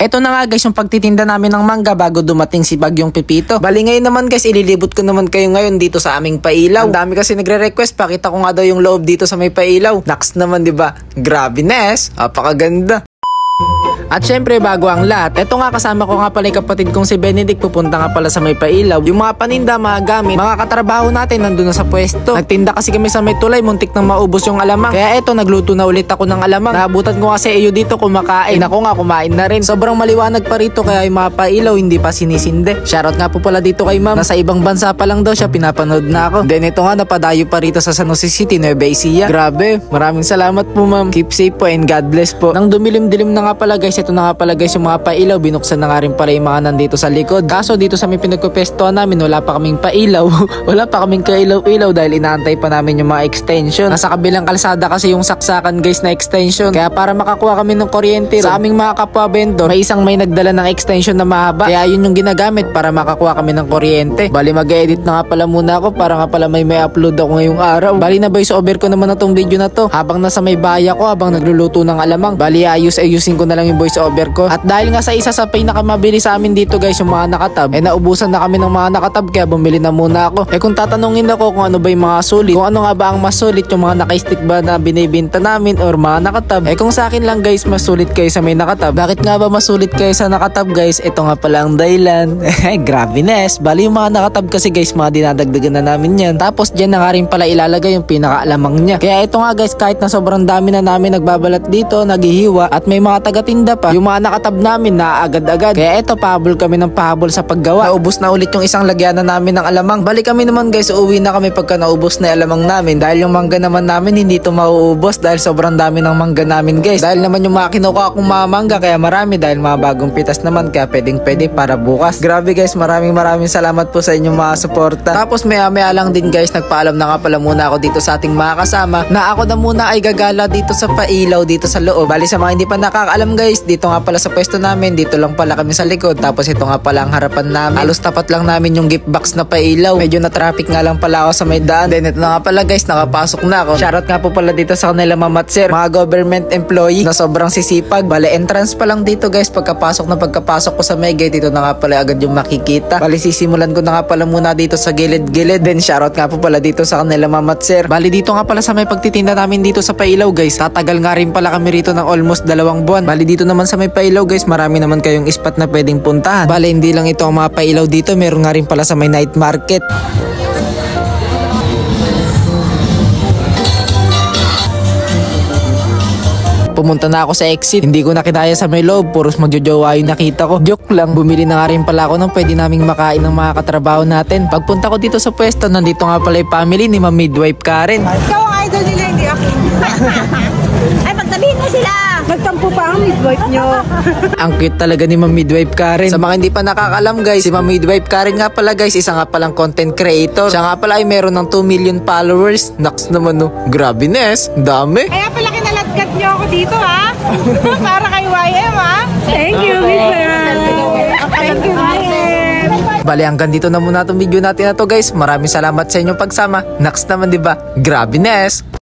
Eto na nga guys yung pagtitinda namin ng mangga bago dumating si Bagyong Pipito. Bali ngayon naman guys, ililibot ko naman kayo ngayon dito sa aming pailaw. Ang dami kasi nagre-request, pakita ko nga daw yung loob dito sa may pailaw. Naks naman, 'di ba? Grabe Nes, apakaganda. At syempre bago ang lahat, eto nga kasama ko nga pala yung kapatid kong si Benedict, pupunta nga pala sa may pailaw. Yung mga paninda, mga gamit, mga katrabaho natin nandun na sa pwesto. Nagtinda kasi kami sa may tulay, muntik nang maubos yung alamang. Kaya eto, nagluto na ulit ako ng alamang. Naabutan ko kasi iyo dito kumakain. Ako nga kumain na rin. Sobrang maliwanag pa rito kaya yung mga pailaw hindi pa sinisinde. Shoutout nga po pala dito kay ma'am. Nasa ibang bansa pa lang daw siya, pinapanood na ako. Then ito nga, napadayo pa rito sa San Jose City, Nueva Ecija. Grabe, maraming salamat po ma'am. Keep safe po and God bless po. Nang dumilim-dilim na nga pala guys, ito na nga pala guys yung mga pailaw, binuksan na nga rin pala yung mga nandito sa likod. Kaso dito sa may pinagpepestohan namin, wala pa kaming pailaw. Wala pa kaming kailaw-ilaw dahil inaantay pa namin yung mga extension. Nasa kabilang kalsada kasi yung saksakan guys na extension. Kaya para makakuha kami ng kuryente sa aming mga kapwa vendor, may isang may nagdala ng extension na mahaba. Kaya yun yung ginagamit para makakuha kami ng kuryente. Bali mag-edit na nga pala muna ako para nga pala may upload ako ngayong araw. Bali na voice over ko naman na tong video na to habang nasa may baya ko, habang nagluluto ng alamang. Bali ayusin ko na lang yung voice over ko. At dahil nga sa isa sa pinakamabili sa amin dito guys yung mga nakatab, naubusan na kami ng mga nakatab kaya bumili na muna ako. Kung tatanungin ako kung ano ba yung mga sulit, kung ano nga ba ang mas sulit, yung mga naka-stick ba na binibenta namin or mga nakatab, kung sa akin lang guys mas sulit kayo sa may nakatab. Bakit nga ba mas sulit kayo sa nakatab guys? Ito nga pala ang dahilan. Grabe Nes, bali yung mga nakatab kasi guys mga dinadagdagan na namin yan. Tapos dyan na nga rin pala ilalagay yung pinakaalamang niya. Kaya ito nga guys, kahit na sobrang dami na namin nagbabalat dito, naghihiwa at may mga tagatinda pa, yung mga nakatab namin na agad-agad. Kaya eto, pahabol kami ng pahabol sa paggawa. Naubos na ulit yung isang lagyanan namin ng alamang. Balik kami naman guys, uuwi na kami pagka naubos na yung alamang namin. Dahil yung mangga naman namin hindi ito mauubos dahil sobrang dami ng mangga namin guys. Dahil naman yung mga kinukuha akong mga mangga kaya marami dahil mga bagong pitas naman kaya pwede para bukas. Grabe guys, maraming salamat po sa inyong mga suporta. Tapos maya lang din guys, nagpaalam na nga pala muna ako dito sa ating mga kasama na ako na muna ay gagala dito sa pailaw dito sa loob. Bali sa mga hindi pa nakakaalam guys, dito nga pala sa pwesto namin, dito lang pala kami sa likod. Tapos ito nga pala ang harapan namin. Halos tapat lang namin yung gift box na pailaw. Medyo na traffic nga lang pala ako sa may daan. Then ito na nga pala guys, nakapasok na ako. Shoutout nga po pala dito sa kanila ma'am at sir, mga government employee na sobrang sisipag. Bale entrance pa lang dito guys, pagkapasok ko sa may gate, dito na nga pala agad yung makikita. Bali sisimulan ko na nga pala muna dito sa gilid-gilid. Then shoutout nga po pala dito sa kanila ma'am at sir. Bali dito nga pala sa may pagtitinda namin dito sa pailaw guys, tatagal nga rin pala kami rito ng almost 2 buwan. Bali dito naman sa may pailaw guys, marami naman kayong spot na pwedeng puntahan. Bale hindi lang ito ang mga pailaw dito, meron nga rin pala sa may night market. Pumunta na ako sa exit, hindi ko na kinaya sa may loob, puros magjojowa yung nakita ko. Joke lang, bumili na nga rin pala ako ng pwede naming makain ng mga katrabaho natin. Pagpunta ko dito sa pwesto, nandito nga pala yung family ni Ma'am Midwife Karen. Ikaw ang idol nila, hindi ako. Ay, pagsabihin mo sila! Magtampo pa ang midwife nyo. Ang cute talaga ni Ma'am Midwife Karen. Sa mga hindi pa nakakalam guys, si Ma'am Midwife Karen nga pala guys, isa nga palang content creator. Siya nga pala ay meron ng 2 million followers. Naks naman no, grabe Nes, dami. Kaya pala kinalatkat nyo ako dito ha. Para kay YM ha. Thank you, Mr. Thank you, YM. Bali hanggang dito na muna itong video natin na to guys. Maraming salamat sa inyong pagsama. Naks naman diba, grabe Nes.